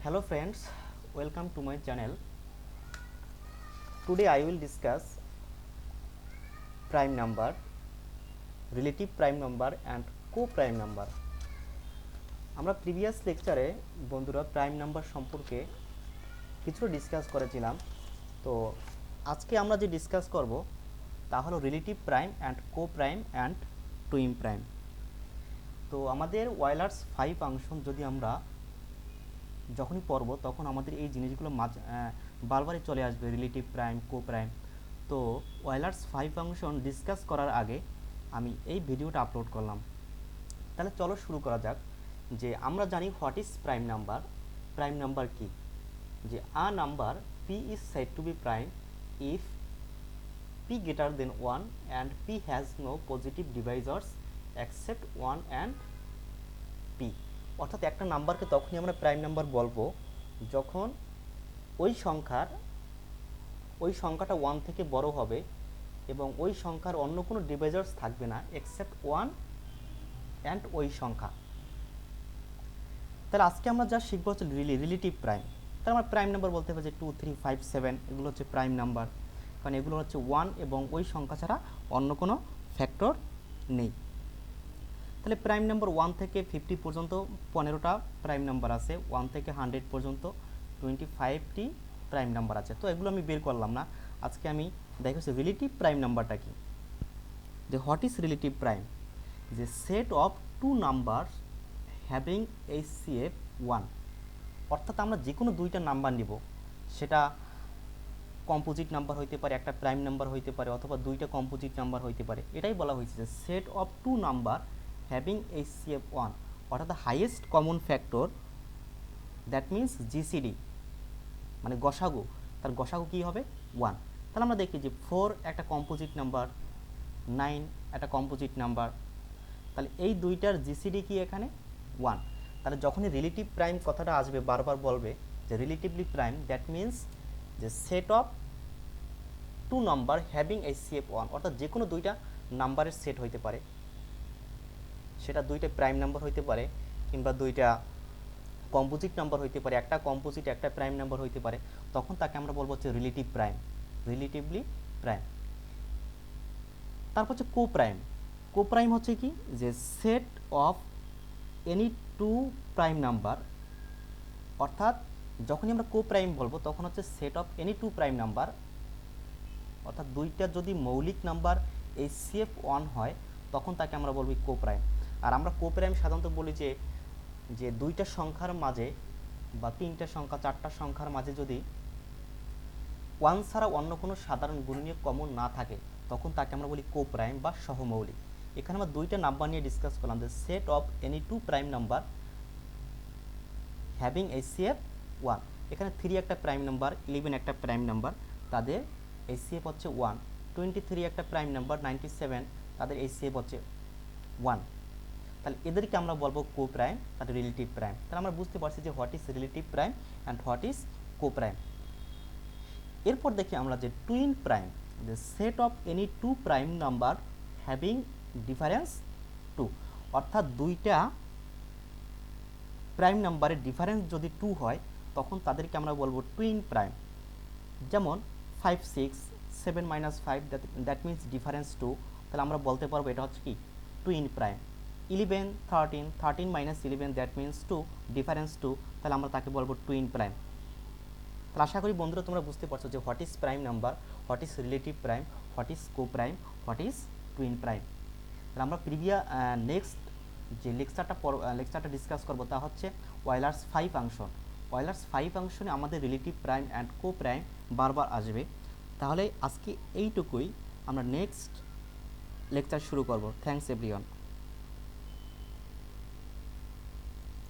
Hello friends, welcome to my channel. Today I will discuss prime number, relative prime number and co-prime number. আমরা previous লেকচারে বন্ধুরা prime number সম্পর্কে কিছু discuss করেছিলাম। তো আজকে আমরা যে ডিসকাস করব তা হলো relative prime and coprime and twin prime. তো আমাদের ওয়েলার্স 5 ফাংশন যদি আমরা যখনই পড়ব তখন আমাদের এই জিনিসগুলো বারবারই চলে আসবে, রিলেটিভ প্রাইম, কো প্রাইম। তো ওয়েলার্স 5 ফাংশন ডিসকাস করার আগে আমি এই ভিডিওটা আপলোড করলাম। তাহলে চলো শুরু করা যাক। যে আমরা জানি what is prime number. Prime number কি? যে a number p is said to be prime if p greater than 1 and p has no positive divisors except 1 and p। অর্থাৎ একটা নাম্বারকে তখনই আমরা প্রাইম নাম্বার বলবো যখন ওই সংখ্যাটা 1 থেকে বড় হবে এবং ওই সংখ্যার অন্য কোনো ডিভাইজার্স থাকবে না এক্সেপ্ট 1 অ্যান্ড ওই সংখ্যা। তাহলে আজকে আমরা যা শিখবো হচ্ছে রিলেটিভ প্রাইম। তাহলে আমরা প্রাইম নাম্বার বলতে পারি যে 2, 3, 5, 7 এগুলো হচ্ছে প্রাইম নাম্বার, কারণ এগুলো হচ্ছে 1 এবং ওই সংখ্যা ছাড়া অন্য কোনো ফ্যাক্টর নেই। তাহলে প্রাইম নাম্বার 1 থেকে 50 পর্যন্ত 15টা প্রাইম নাম্বার আছে, 1 থেকে 100 পর্যন্ত 25টি প্রাইম নাম্বার আছে। তো এগুলো আমি বের করলাম না, আজকে আমি দেখাচ্ছি রিলেটিভ প্রাইম নাম্বারটা কি। যে হোয়াট ইজ রিলেটিভ প্রাইম? যে set of two number having HCF 1। অর্থাৎ আমরা যে কোনো দুইটা নাম্বার নিব, সেটা কম্পোজিট নাম্বার হইতে পারে, একটা প্রাইম নাম্বার হইতে পারে, অথবা দুইটা কম্পোজিট নাম্বার হইতে পারে। এটাই বলা হয়েছে যে set of two number having HCF 1, অর্থাৎ the highest common factor, that means GCD মানে গসাগু, তার গসাগু কী হবে? 1। তাহলে আমরা দেখি যে 4 একটা কম্পোজিট নাম্বার, 9 একটা কম্পোজিট নাম্বার, তাহলে এই দুইটার জিসিডি কি এখানে? 1। তাহলে যখনই রিলেটিভ প্রাইম কথাটা আসবে বারবার বলবে যে রিলেটিভলি প্রাইম, দ্যাট মিনস যে set of two number having HCF 1, অর্থাৎ যে কোনো দুইটা নাম্বারের সেট হইতে পারে, সেটা দুইটা প্রাইম নাম্বার হইতে পারে কিংবা দুইটা কম্পোজিট নাম্বার হইতে পারে, একটা কম্পোজিট একটা প্রাইম নাম্বার হইতে পারে, তখন তাকে আমরা বলবো হচ্ছে রিলেটিভ প্রাইম, রিলেটিভলি প্রাইম। তারপর হচ্ছে কো প্রাইম। কো প্রাইম হচ্ছে কি? যে set of any two prime number, অর্থাৎ যখনই আমরা কো প্রাইম বলবো তখন হচ্ছে set of any two prime number, অর্থাৎ দুইটা যদি মৌলিক নাম্বার HCF 1 হয় তখন তাকে আমরা বলবো কো প্রাইম। আর আমরা কো প্রাইম সাধারণত বলি যে দুইটা সংখ্যার মাঝে বা তিনটা সংখ্যা, চারটা সংখ্যার মাঝে যদি 1 ছাড়া অন্য কোনো সাধারণ গুণনীয়ক কমন না থাকে তখন তাকে আমরা বলি কো প্রাইম বা সহমৌলিক। এখানে আমরা দুইটা নাম্বার নিয়ে ডিসকাস করলাম, যে set of any two prime number having HCF 1। এখানে 3 একটা প্রাইম নাম্বার, 11 একটা প্রাইম নাম্বার, তাদের HCF হচ্ছে 1। 23 একটা প্রাইম নাম্বার, 97 তাদের HCF হচ্ছে 1। তাহলে এদেরকে আমরা বলবো কো প্রাইম আর রিলেটিভ প্রাইম। তাহলে আমরা বুঝতে পারছি যে what is relative prime and what is coprime. এরপর দেখি আমরা যে টুইন প্রাইম, যে set of any two prime number having difference 2, অর্থাৎ দুইটা প্রাইম নাম্বারের ডিফারেন্স যদি 2 হয় তখন তাদেরকে আমরা বলবো টুইন প্রাইম। যেমন 5, 6, 7 - 5, দ্যাট মিনস ডিফারেন্স 2, তাহলে আমরা বলতে পারবো এটা হচ্ছে কি? Twin prime. 11, 13, 13 - 11, that means 2, difference 2, তাহলে আমরা তাকে বলবো টুইন প্রাইম। তাহলে আশা করি বন্ধুরা তোমরা বুঝতে পারছো যে what is prime number, what is relative prime, what is co prime, what is twin prime. তাহলে আমরা নেক্সট যে লেকচারটা ডিসকাস করবো তা হচ্ছে ওয়েলার্স 5 ফাংশন। ওয়েলার্স 5 ফাংশনে আমাদের relative prime and co prime বারবার আসবে। তাহলে আজকে এইটুকুই, আমরা নেক্সট লেকচার শুরু করব। Thanks everyone.